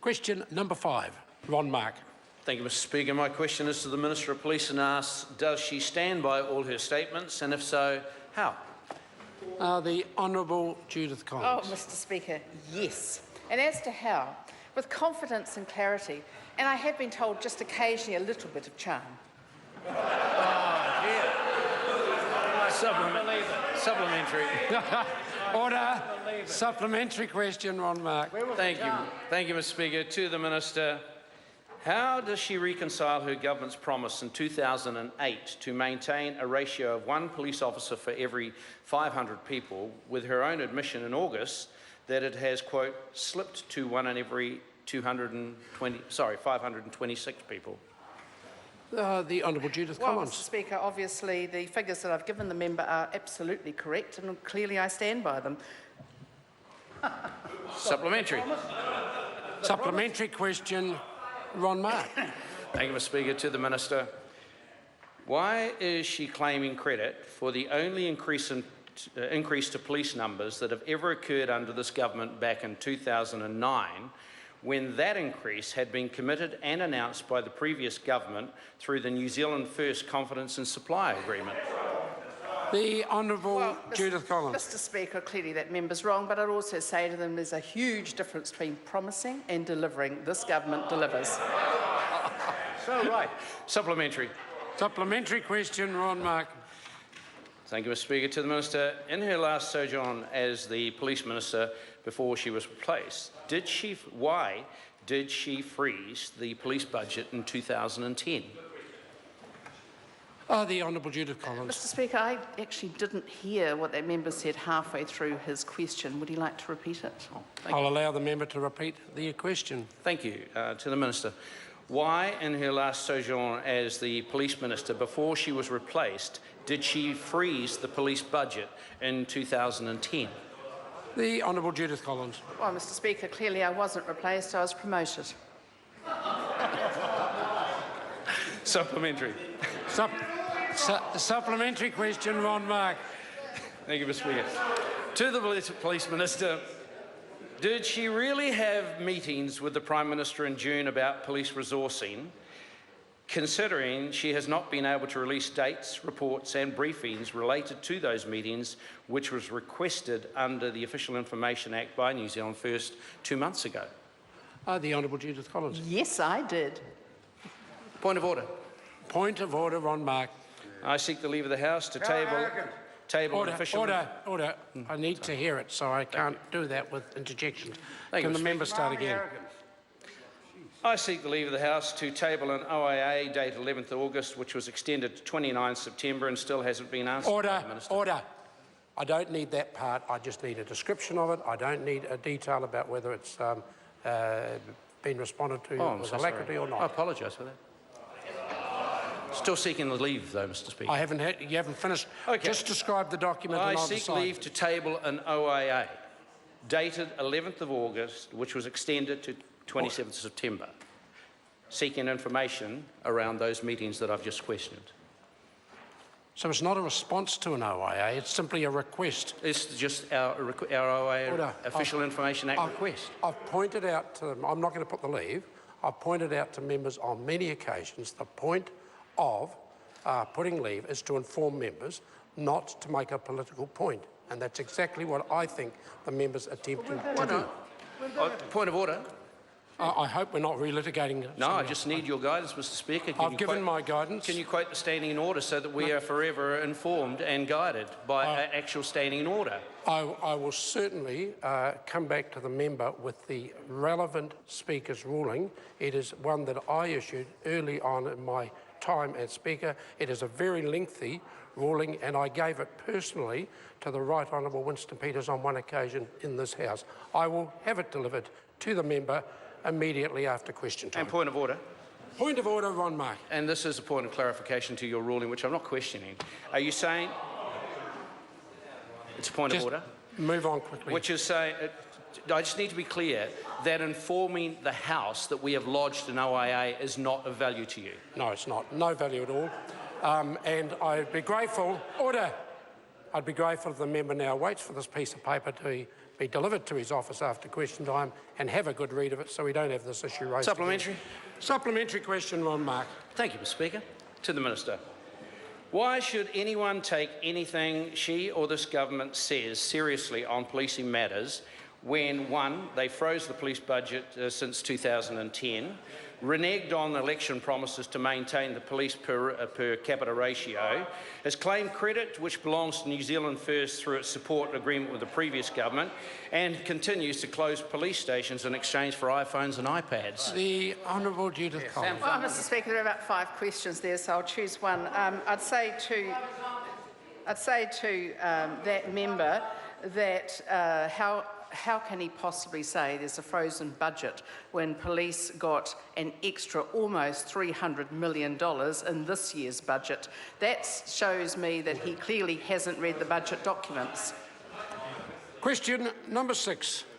Question number 5, Ron Mark. Thank you, Mr Speaker. My question is to the Minister of Police and asks, does she stand by all her statements, and if so, how? The Honourable Judith Collins. Oh, Mr Speaker, yes. And as to how, with confidence and clarity, and I have been told just occasionally a little bit of charm. Supplementary. Order. Supplementary question, Ron Mark. Thank you. Thank you, Mr Speaker. To the Minister, how does she reconcile her government's promise in 2008 to maintain a ratio of 1 police officer for every 500 people with her own admission in August that it has, quote, slipped to 1 in every 526 people? The Honourable Judith Collins. Mr Speaker, obviously the figures that I've given the member are absolutely correct, and clearly I stand by them. Supplementary. Supplementary question, Ron Mark. Thank you, Mr Speaker. To the Minister, why is she claiming credit for the only increase to police numbers that have ever occurred under this government back in 2009, when that increase had been committed and announced by the previous government through the New Zealand First Confidence and Supply Agreement? The Honourable Judith Collins. Mr Speaker, clearly that member's wrong, but I'd also say to them there's a huge difference between promising and delivering. This government delivers. So right. Supplementary. Supplementary question, Ron Mark. Thank you, Mr Speaker. To the Minister, in her last sojourn as the Police Minister before she was replaced, why did she freeze the police budget in 2010? The Honourable Judith Collins. Mr Speaker, I actually didn't hear what that member said halfway through his question. Would he like to repeat it? I'll allow the member to repeat the question. Thank you. To the Minister, why in her last sojourn as the Police Minister before she was replaced did she freeze the police budget in 2010? The Honourable Judith Collins. Well, Mr Speaker, clearly I wasn't replaced, I was promoted. Supplementary. Supplementary question, Ron Mark. Thank you, Mr Speaker. To the Police Minister, did she really have meetings with the Prime Minister in June about police resourcing, considering she has not been able to release dates, reports and briefings related to those meetings, which was requested under the Official Information Act by New Zealand First 2 months ago? The Honourable Judith Collins. Yes, I did. Point of order. Point of order, Ron Mark. I seek the leave of the House to table Order, official... order. I need to hear it, so I can't do that with interjections. Can the member start again? I seek the leave of the House to table an OIA dated 11th August, which was extended to 29 September and still hasn't been answered by the Minister. Order. I don't need that part. I just need a description of it. I don't need a detail about whether it's been responded to with alacrity or not. I apologise for that. Still seeking the leave, though, Mr Speaker. You haven't finished. Okay. Just describe the document and I'll decide. I seek leave to table an OIA dated 11th of August, which was extended to 27th September, seeking information around those meetings that I've just questioned. So it's not a response to an OIA, it's simply a request. It's just our OIA Official Information Act request. I've pointed out to them, I'm not going to put the leave, I've pointed out to members on many occasions the point of putting leave is to inform members, not to make a political point. And that's exactly what I think the member's attempting to do. Point of order. I hope we're not relitigating. No, I just need your guidance, Mr Speaker. I've given my guidance. Can you quote the standing order so that we are forever informed and guided by actual standing order? I will certainly come back to the member with the relevant Speaker's ruling. It is one that I issued early on in my time as Speaker. It is a very lengthy ruling and I gave it personally to the Right Honourable Winston Peters on one occasion in this House. I will have it delivered to the member immediately after question time. And point of order. Point of order, Ron Mark. And this is a point of clarification to your ruling, which I'm not questioning. Are you saying it's a point of order? Move on quickly. Which is saying, I just need to be clear that informing the House that we have lodged an OIA is not of value to you. No, it's not. No value at all. And I'd be grateful. Order. I'd be grateful if the member now waits for this piece of paper to be be delivered to his office after question time and have a good read of it so we don't have this issue raised. Supplementary. Again. Supplementary question, Ron Mark. Thank you, Mr. Speaker. To the Minister. Why should anyone take anything she or this government says seriously on policing matters when, one, they froze the police budget since 2010, reneged on election promises to maintain the police per capita ratio, has claimed credit which belongs to New Zealand First through its support agreement with the previous government, and continues to close police stations in exchange for iPhones and iPads? The Honourable Judith Collins. Well, Mr. Speaker, there are about 5 questions there, so I'll choose one. I'd say to that member that how can he possibly say there's a frozen budget when police got an extra almost $300 million in this year's budget? That shows me that he clearly hasn't read the budget documents. Question number 6.